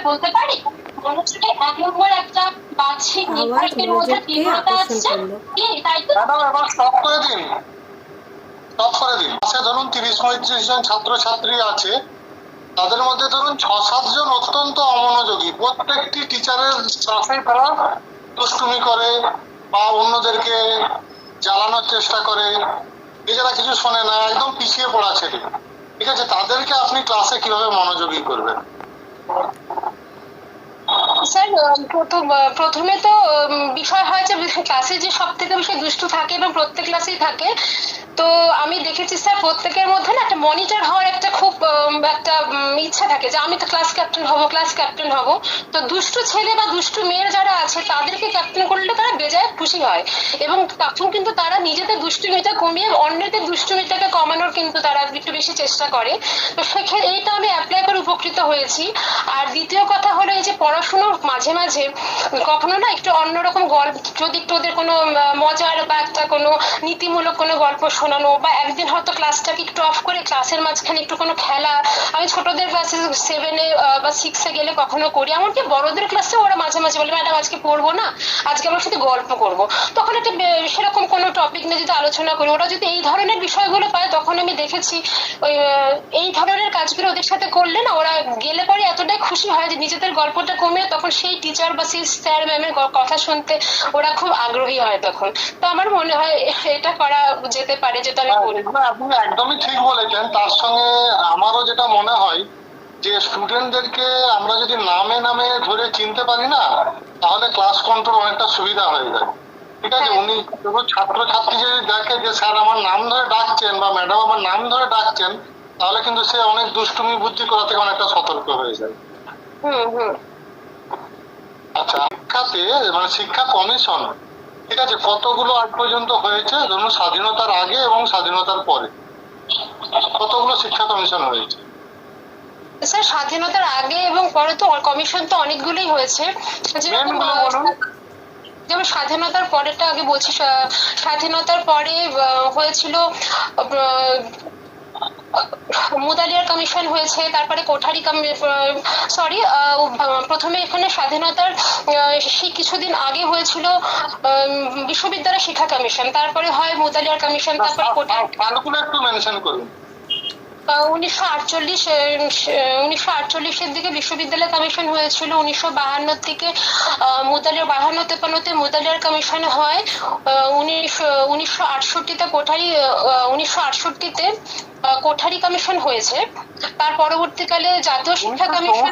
বলতে পারি মনোযোগে 1 নম্বর একটা বাহ্যিক নির্ভরকের মধ্যে তীব্রতা আসছে কি তাই তো? ম্যাডাম এবার স্টপ করে দিন, স্টপ করে দিন। আচ্ছা ধরুন 30-35 জন ছাত্রছাত্রী আছে, তাদের মধ্যে ধরুন 6-7 জন অত্যন্ত অমনোযোগী, প্রত্যেকটি টিচারের ক্লাসে তারা দুষ্টুমি করে বা অন্যদেরকে জ্বালানোর চেষ্টা করে, এছাড়া কিছু শোনে না, একদম পিছিয়ে পড়া ছেলে। ঠিক আছে, তাদেরকে আপনি ক্লাসে কিভাবে মনোযোগী করবেন? স্যার প্রথমে তো বিষয় হয় যে ক্লাসে যে সব থেকে বেশি দুষ্টু থাকে এবং প্রত্যেক ক্লাসেই থাকে, তো আমি দেখেছি স্যার প্রত্যেকের মধ্যে না একটা মনিটর হওয়ার একটা খুব একটা ইচ্ছা থাকে যে আমি তো ক্লাস ক্যাপ্টেন হব, ক্লাস ক্যাপ্টেন হব। তো দুষ্টু ছেলে বা দুষ্টু মেয়ের যারা আছে তাদেরকে ক্যাপ্টেন করলে তারা বেজায় খুশি হয়, এবং তখন কিন্তু তারা নিজেদের দুষ্টুমিটা কমিয়ে অন্যদের দুষ্টুমিটাকে কমানোর কিন্তু তারা একটু বেশি চেষ্টা করে। তো সেক্ষেত্রে এইটা আমি অ্যাপ্লাই করে উপকৃত হয়েছি। আর দ্বিতীয় কথা হলো এই যে পড়াশোনার মাঝে মাঝে কখনো না একটু অন্যরকম গল্প, যদি একটু ওদের কোনো মজার বা একটা কোনো নীতিমূলক কোনো গল্প শোনানো, বা একদিন হয়তো ক্লাসটাকে একটু অফ করে ক্লাসের মাঝখানে একটু কোনো খেলা, আমি ছোটদের ক্লাসে 7-এ বা 6-এ গেলে কখনো করি, এমনকি বড়দের ক্লাসে ওরা মাঝে মাঝে বলে ম্যাডাম আজকে পড়বো না, আজকে আমরা শুধু গল্প করবো। তখন একটা সেরকম কোনো টপিক নিয়ে যদি আলোচনা করি, ওরা যদি এই ধরনের বিষয়গুলো পায়, তখন আমি দেখেছি ওই এই ধরনের কাজগুলো ওদের সাথে করলে না ওরা গেলে পরে এতটাই খুশি হয় যে নিজেদের গল্পটা কমিয়ে তখন সেই টিচার বা সেই স্যার ম্যামের কথা শুনতে ওরা খুব আগ্রহী হয় তখন। তো আমার মনে হয় এটা করা যেতে পারে, যেটা আমি বলি। আপনি একদমই ঠিক বলেছেন। তার সঙ্গে আমারও যেটা মনে হয় যে স্টুডেন্টদেরকে আমরা যদি নামে নামে ধরে চিনতে পারি না, তাহলে ক্লাস কন্ট্রোল অনেকটা সুবিধা হয়ে যায়। ঠিক আছে, উনি ছাত্রছাত্রী যদি দেখে যে স্যার আমার নাম ধরে ডাকছেন বা ম্যাডাম আমার নাম ধরে ডাকছেন, তাহলে কিন্তু সে অনেক দুষ্টুমি বুদ্ধি করা থেকে অনেকটা সতর্ক হয়ে যায়। আচ্ছা, শিক্ষাতে মানে শিক্ষা কমিশন, ঠিক আছে, কতগুলো আজ পর্যন্ত হয়েছে? ধরুন স্বাধীনতার আগে এবং স্বাধীনতার পরে কতগুলো শিক্ষা কমিশন হয়েছে? স্যার স্বাধীনতার আগে এবং পরে তো কমিশন তো অনেকগুলোই হয়েছে। যেমন স্বাধীনতার পরেটা আগে বলছি, স্বাধীনতার পরে হয়েছিল মুদালিয়ার কমিশন হয়েছে, তারপরে কোঠারি সরি প্রথমে এখানে স্বাধীনতার কিছুদিন আগে হয়েছিল বিশ্ববিদ্যালয় শিক্ষা কমিশন, তারপরে হয় মুদালিয়ার কমিশন, তারপরে কোঠারি একটু মেনশন করুন। 1948-এর দিকে বিশ্ববিদ্যালয় কমিশন হয়েছিল। 1952 থেকে মুদালিয়ার 52-53-তে মুদালিয়ার কমিশন হয়। 1968-তে কোঠারি 1968-তে কোঠারি কমিশন হয়েছে। তার পরবর্তীকালে জাতীয় শিক্ষা কমিশন।